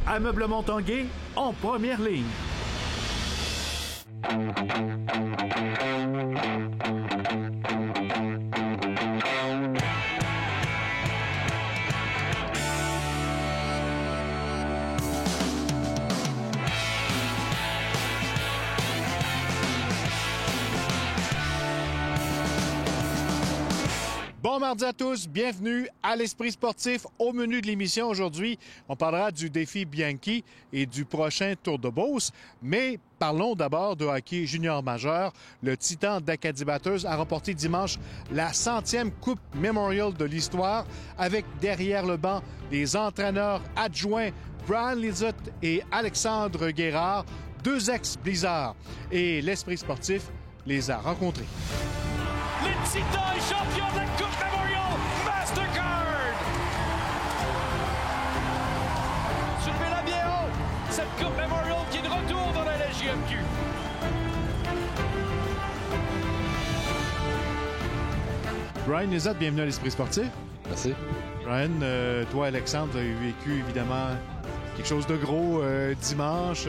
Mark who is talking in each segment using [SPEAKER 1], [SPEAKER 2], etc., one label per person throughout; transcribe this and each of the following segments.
[SPEAKER 1] Ameublement Tanguay en première ligne.
[SPEAKER 2] Bon mardi à tous, bienvenue à l'Esprit sportif. Au menu de l'émission aujourd'hui, on parlera du défi Bianchi et du prochain Tour de Beauce, mais parlons d'abord de hockey junior majeur. Le Titan d'Acadie Batters a remporté dimanche la 100e Coupe Memorial de l'histoire avec derrière le banc les entraîneurs adjoints Brian Lizotte et Alexandre Guérard, deux ex-Blizzard. Et l'Esprit sportif les a rencontrés.
[SPEAKER 3] Les Titans est champion de la Coupe Memorial Mastercard! Soulevez-la bien haut! Cette Coupe Memorial qui est de retour dans la LJMQ.
[SPEAKER 2] Brian Lizotte, bienvenue à l'Esprit sportif.
[SPEAKER 4] Merci.
[SPEAKER 2] Brian, toi, Alexandre, vous avez vécu évidemment quelque chose de gros dimanche,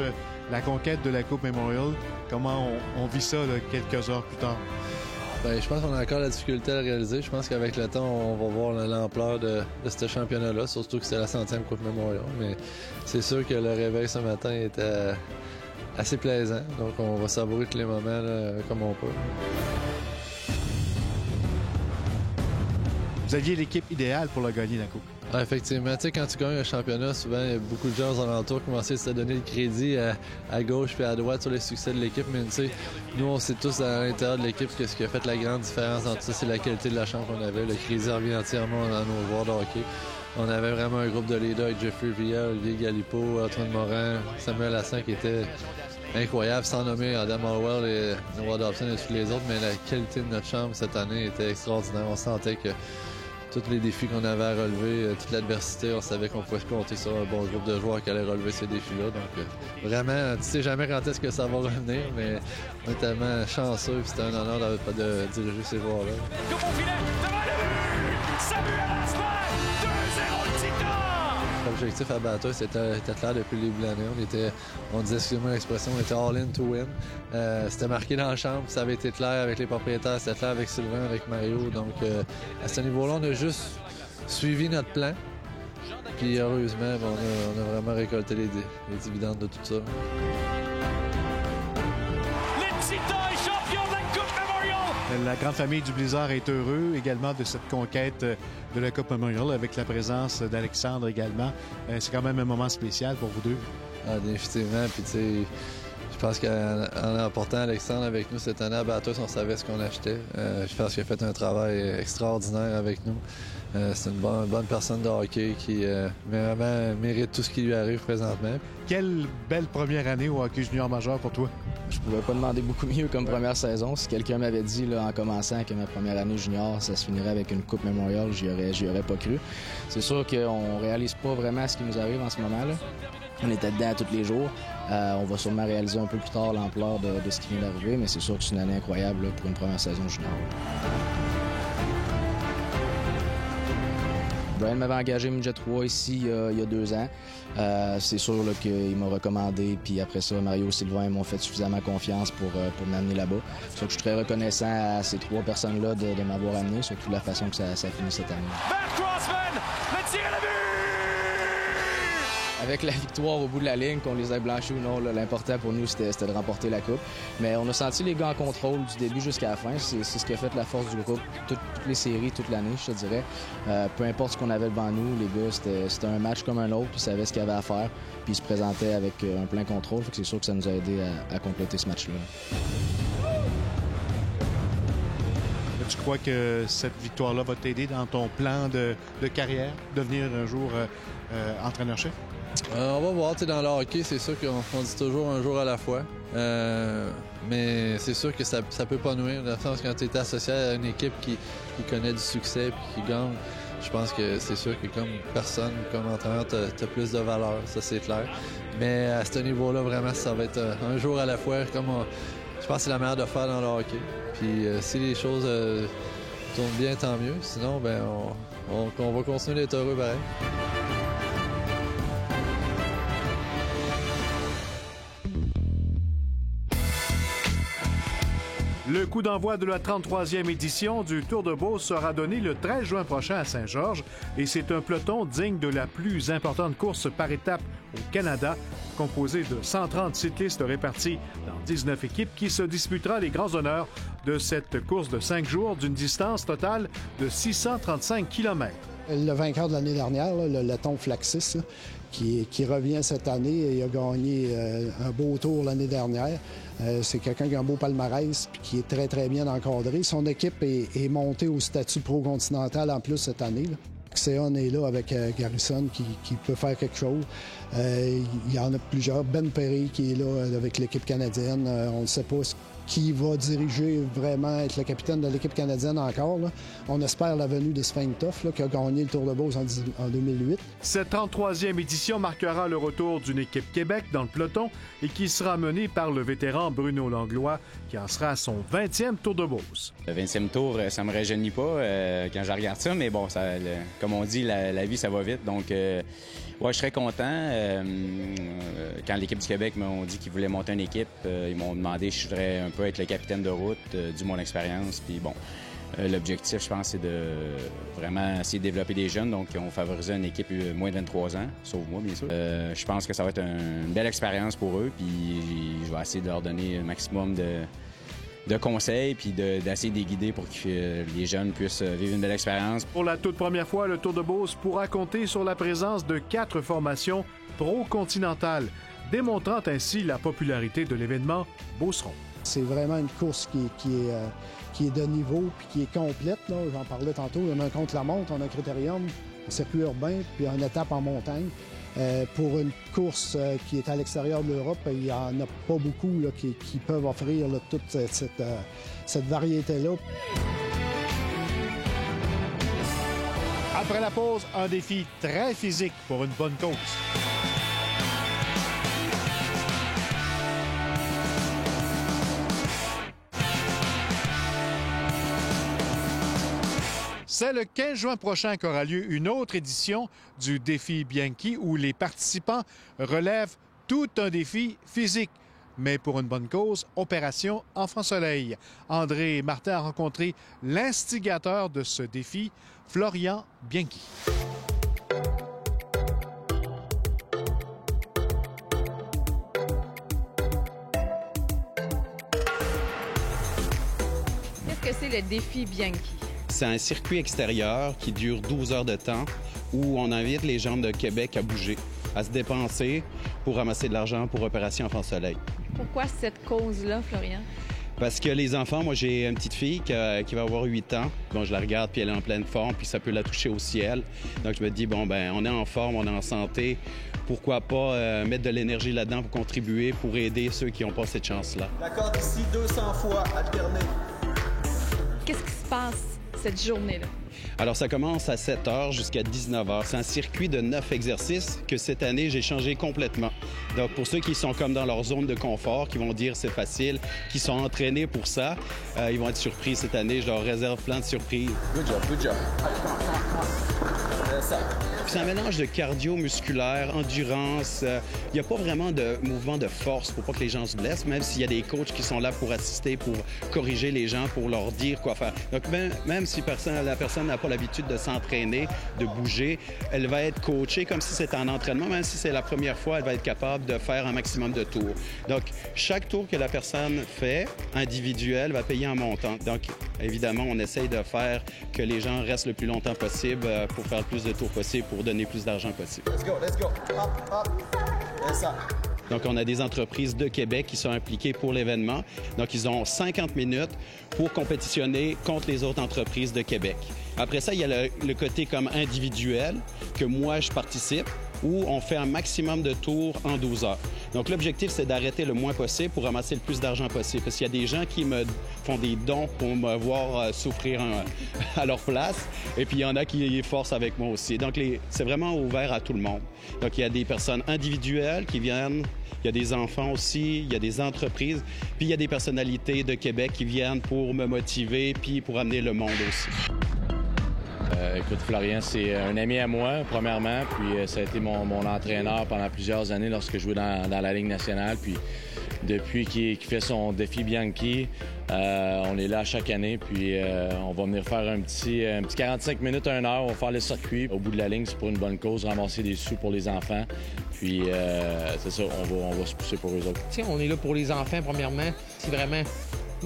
[SPEAKER 2] la conquête de la Coupe Memorial. Comment on vit ça là, quelques heures plus tard?
[SPEAKER 4] Bien, je pense qu'on a encore la difficulté à le réaliser. Je pense qu'avec le temps, on va voir l'ampleur de ce championnat-là, surtout que c'est la 100e Coupe Memorial. Mais c'est sûr que le réveil ce matin était assez plaisant. Donc, on va savourer tous les moments là, comme on peut.
[SPEAKER 2] Vous aviez l'équipe idéale pour le gagner, la Coupe.
[SPEAKER 4] Ah, effectivement. Tu sais, quand tu gagnes un championnat, souvent, il y a beaucoup de gens aux alentours qui commencent à se donner le crédit à gauche puis à droite sur le succès de l'équipe. Mais tu sais, nous, on sait tous à l'intérieur de l'équipe que ce qui a fait la grande différence entre ça, c'est la qualité de la chambre qu'on avait. Le crédit revient entièrement à nos joueurs de hockey. On avait vraiment un groupe de leaders avec Jeffrey Villa, Olivier Galipo, Antoine Morin, Samuel Lassan qui était incroyable, sans nommer Adam Howell et Noah Dobson et tous les autres. Mais la qualité de notre chambre cette année était extraordinaire. On sentait que tous les défis qu'on avait à relever, toute l'adversité, on savait qu'on pouvait compter sur un bon groupe de joueurs qui allaient relever ces défis-là. Donc, vraiment, tu sais jamais quand est-ce que ça va revenir, mais on est tellement chanceux et c'était un honneur de diriger ces joueurs-là.
[SPEAKER 3] Coupe au filet, devant le but! Samuel Asselin! 2-0 le Titan!
[SPEAKER 4] L'objectif à Batters était clair depuis le début de l'année. On disait, excusez-moi l'expression, on était all-in to win. C'était marqué dans la chambre, ça avait été clair avec les propriétaires, c'était clair avec Sylvain, avec Mario. Donc, à ce niveau-là, on a juste suivi notre plan. Puis, heureusement, on a vraiment récolté les dividendes de tout ça.
[SPEAKER 3] Les Titans est champion de la Coupe Memorial!
[SPEAKER 2] La grande famille du Blizzard est heureux également de cette conquête de la Coupe Memorial avec la présence d'Alexandre également. C'est quand même un moment spécial pour vous deux.
[SPEAKER 4] Ah, définitivement. Puis, tu sais, je pense qu'en apportant Alexandre avec nous cette année à Batters, on savait ce qu'on achetait. Je pense qu'il a fait un travail extraordinaire avec nous. C'est une bonne personne de hockey qui vraiment mérite tout ce qui lui arrive présentement.
[SPEAKER 2] Quelle belle première année au hockey junior majeur pour toi?
[SPEAKER 5] Je pouvais pas demander beaucoup mieux comme première saison. Si quelqu'un m'avait dit là, en commençant que ma première année junior, ça se finirait avec une Coupe Memorial, j'y aurais pas cru. C'est sûr qu'on réalise pas vraiment ce qui nous arrive en ce moment là. On était dedans tous les jours. On va sûrement réaliser un peu plus tard l'ampleur de ce qui vient d'arriver, mais c'est sûr que c'est une année incroyable là, pour une première saison junior. Brian m'avait engagé Midget 3 ici il y a 2 ans. C'est sûr qu'il m'a recommandé, puis après ça, Mario et Sylvain m'ont fait suffisamment confiance pour m'amener là-bas. Donc, je suis très reconnaissant à ces 3 personnes-là de m'avoir amené, surtout la façon que ça finit cette année.
[SPEAKER 3] Matt Crossman, le tir à la but!
[SPEAKER 5] Avec la victoire au bout de la ligne, qu'on les ait blanchis ou non, là, l'important pour nous, c'était de remporter la Coupe. Mais on a senti les gars en contrôle du début jusqu'à la fin. C'est ce qui a fait la force du groupe, toutes les séries, toute l'année, je te dirais. Peu importe ce qu'on avait devant nous, les gars, c'était un match comme un autre, puis ils savaient ce qu'il y avait à faire, puis ils se présentaient avec un plein contrôle. Fait que c'est sûr que ça nous a aidé à compléter ce match-là.
[SPEAKER 2] Tu crois que cette victoire-là va t'aider dans ton plan de carrière, devenir un jour entraîneur-chef?
[SPEAKER 4] On va voir, dans le hockey, c'est sûr qu'on dit toujours un jour à la fois. Mais c'est sûr que ça peut pas nuire, dans le sens quand tu es associé à une équipe qui connaît du succès et qui gagne, je pense que c'est sûr que comme personne, comme entraîneur, tu as plus de valeur, ça c'est clair. Mais à ce niveau-là, vraiment, ça va être un jour à la fois, je pense que c'est la manière de faire dans le hockey. Puis si les choses tournent bien, tant mieux. Sinon, on va continuer d'être heureux pareil.
[SPEAKER 1] Le coup d'envoi de la 33e édition du Tour de Beauce sera donné le 13 juin prochain à Saint-Georges et c'est un peloton digne de la plus importante course par étape au Canada, composé de 130 cyclistes répartis dans 19 équipes qui se disputera les grands honneurs de cette course de 5 jours d'une distance totale de 635 km.
[SPEAKER 6] Le vainqueur de l'année dernière, le Letton Flaxis, qui revient cette année et il a gagné un beau tour l'année dernière. C'est quelqu'un qui a un beau palmarès et qui est très, très bien encadré. Son équipe est montée au statut pro-continental en plus cette année. Xeon est là avec Garrison qui peut faire quelque chose. Il y en a plusieurs. Ben Perry qui est là avec l'équipe canadienne. On ne sait pas qui va diriger vraiment, être le capitaine de l'équipe canadienne encore. Là. On espère la venue de Sven Toff, qui a gagné le Tour de Beauce en 2008.
[SPEAKER 1] Cette 33e édition marquera le retour d'une équipe Québec dans le peloton et qui sera menée par le vétéran Bruno Langlois, qui en sera à son 20e Tour de Beauce.
[SPEAKER 7] Le 20e Tour, ça me rajeunit pas quand je regarde ça, mais bon, comme on dit, la vie, ça va vite. Donc, ouais, je serais content. Quand l'équipe du Québec m'ont dit qu'ils voulaient monter une équipe, ils m'ont demandé si je voudrais un peu être le capitaine de route, dû mon expérience. Puis bon, l'objectif, je pense, c'est de vraiment essayer de développer des jeunes. Donc, on favorisait une équipe moins de 23 ans, sauf moi, bien sûr. Je pense que ça va être une belle expérience pour eux. Puis je vais essayer de leur donner un maximum de conseils puis d'essayer de les guider pour que les jeunes puissent vivre une belle expérience.
[SPEAKER 1] Pour la toute première fois, le Tour de Beauce pourra compter sur la présence de 4 formations pro-continentales, démontrant ainsi la popularité de l'événement Beauceron.
[SPEAKER 6] C'est vraiment une course qui est de niveau puis qui est complète. J'en parlais tantôt, il y en a un contre-la-montre, on a un critérium, un circuit urbain puis une étape en montagne. Pour une course qui est à l'extérieur de l'Europe, il n'y en a pas beaucoup là, qui peuvent offrir là, toute cette variété-là.
[SPEAKER 2] Après la pause, un défi très physique pour une bonne cause. C'est le 15 juin prochain qu'aura lieu une autre édition du défi Bianchi où les participants relèvent tout un défi physique. Mais pour une bonne cause, Opération Enfant Soleil. André Martin a rencontré l'instigateur de ce défi, Florian Bianchi.
[SPEAKER 8] Qu'est-ce que c'est le défi Bianchi?
[SPEAKER 9] C'est un circuit extérieur qui dure 12 heures de temps où on invite les gens de Québec à bouger, à se dépenser pour ramasser de l'argent pour Opération Enfant Soleil.
[SPEAKER 8] Pourquoi cette cause-là, Florian?
[SPEAKER 9] Parce que les enfants, moi j'ai une petite fille qui va avoir 8 ans. Bon, je la regarde puis elle est en pleine forme puis ça peut la toucher au ciel. Donc je me dis, bon ben on est en forme, on est en santé. Pourquoi pas mettre de l'énergie là-dedans pour contribuer, pour aider ceux qui n'ont pas cette chance-là.
[SPEAKER 10] D'accord, d'ici 200 fois, alterné.
[SPEAKER 8] Qu'est-ce qui se passe cette journée-là?
[SPEAKER 9] Alors, ça commence à 7 h jusqu'à 19 h. C'est un circuit de 9 exercices que cette année, j'ai changé complètement. Donc, pour ceux qui sont comme dans leur zone de confort, qui vont dire c'est facile, qui sont entraînés pour ça, ils vont être surpris cette année. Je leur réserve plein de surprises.
[SPEAKER 10] Good job, good job.
[SPEAKER 9] C'est un mélange de cardio, musculaire, endurance. Il n'y a pas vraiment de mouvement de force pour pas que les gens se blessent, même s'il y a des coachs qui sont là pour assister, pour corriger les gens, pour leur dire quoi faire. Donc, même si la personne n'a pas l'habitude de s'entraîner, de bouger, elle va être coachée comme si c'était un entraînement. Même si c'est la première fois, elle va être capable de faire un maximum de tours. Donc, chaque tour que la personne fait, individuel, va payer un montant. Donc, évidemment, on essaye de faire que les gens restent le plus longtemps possible pour faire le plus de tours possible, pour donner plus d'argent possible.
[SPEAKER 10] Let's go, let's go. Hop, hop. C'est ça.
[SPEAKER 9] Donc, on a des entreprises de Québec qui sont impliquées pour l'événement. Donc, ils ont 50 minutes pour compétitionner contre les autres entreprises de Québec. Après ça, il y a le côté comme individuel, que moi, je participe, où on fait un maximum de tours en 12 heures. Donc, l'objectif, c'est d'arrêter le moins possible pour ramasser le plus d'argent possible. Parce qu'il y a des gens qui me font des dons pour me voir souffrir à leur place. Et puis, il y en a qui forcent avec moi aussi. Donc, c'est vraiment ouvert à tout le monde. Donc, il y a des personnes individuelles qui viennent. Il y a des enfants aussi, il y a des entreprises, puis il y a des personnalités de Québec qui viennent pour me motiver, puis pour amener le monde aussi.
[SPEAKER 11] Écoute, Florian, c'est un ami à moi, premièrement, puis ça a été mon entraîneur pendant plusieurs années lorsque je jouais dans la Ligue nationale. Puis depuis qu'il fait son défi Bianchi. On est là chaque année, puis on va venir faire un petit 45 minutes, 1 heure. On va faire le circuit. Au bout de la ligne, c'est pour une bonne cause, ramasser des sous pour les enfants. Puis c'est ça, on va se pousser pour eux autres.
[SPEAKER 12] T'sais, on est là pour les enfants, premièrement. C'est vraiment...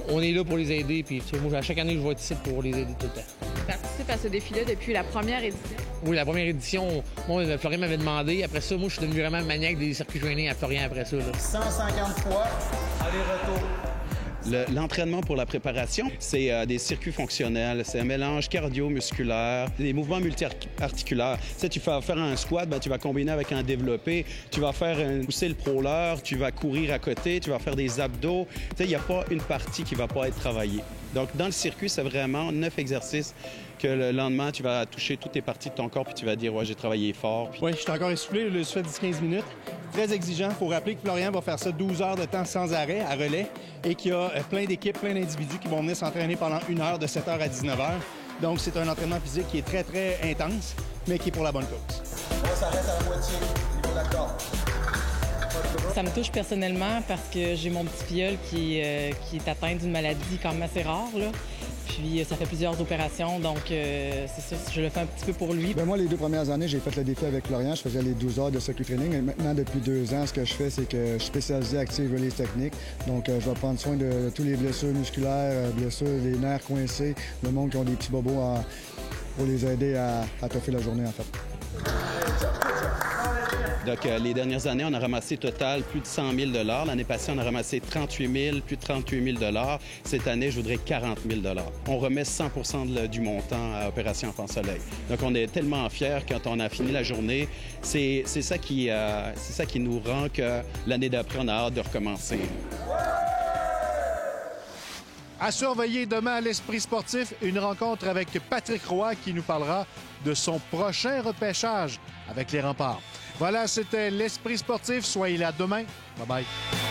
[SPEAKER 12] On est là pour les aider, puis moi, à chaque année, je vais être ici pour les aider tout le temps.
[SPEAKER 8] Tu participes à ce défi-là depuis la première édition?
[SPEAKER 12] Oui, la première édition, moi, Florian m'avait demandé. Après ça, moi, je suis devenu vraiment maniaque des circuits trainés à Florian après ça. Là.
[SPEAKER 10] 150 fois, aller-retour.
[SPEAKER 9] L'entraînement pour la préparation, c'est des circuits fonctionnels, c'est un mélange cardio-musculaire, des mouvements multi-articulaires. Tu sais, tu vas faire un squat, ben, tu vas combiner avec un développé, tu vas faire pousser le prowler, tu vas courir à côté, tu vas faire des abdos. Tu sais, il n'y a pas une partie qui ne va pas être travaillée. Donc, dans le circuit, c'est vraiment 9 exercices que le lendemain, tu vas toucher toutes les parties de ton corps puis tu vas dire « Ouais, j'ai travaillé fort. »
[SPEAKER 13] Oui, je suis encore essoufflé, je fais 10-15 minutes. Très exigeant. Il faut rappeler que Florian va faire ça 12 heures de temps sans arrêt à relais et qu'il y a plein d'équipes, plein d'individus qui vont venir s'entraîner pendant 1 heure de 7 heures à 19 heures. Donc, c'est un entraînement physique qui est très, très intense, mais qui est pour la bonne cause.
[SPEAKER 10] On s'arrête à la moitié, niveau de la corde.
[SPEAKER 14] Ça me touche personnellement parce que j'ai mon petit filleul qui est atteint d'une maladie quand même assez rare, là. Puis ça fait plusieurs opérations, donc c'est ça, je le fais un petit peu pour lui.
[SPEAKER 15] Bien, moi, les 2 premières années, j'ai fait le défi avec Florian. Je faisais les 12 heures de circuit training. Et maintenant, depuis 2 ans, ce que je fais, c'est que je suis spécialisé active release technique. Donc, je vais prendre soin de tous les blessures musculaires, blessures, les nerfs coincés, le monde qui ont des petits bobos pour les aider à toffer la journée, en fait.
[SPEAKER 9] Donc, les dernières années, on a ramassé total plus de 100 000 $. L'année passée, on a ramassé 38 000, plus de 38 000 $. Cette année, je voudrais 40 000 $. On remet 100 du montant à Opération Enfant Soleil. Donc, on est tellement fiers quand on a fini la journée. C'est ça qui nous rend que l'année d'après, on a hâte de recommencer.
[SPEAKER 2] À surveiller demain à l'Esprit sportif, une rencontre avec Patrick Roy qui nous parlera de son prochain repêchage avec les Remparts. Voilà, c'était l'Esprit sportif. Soyez là demain. Bye-bye.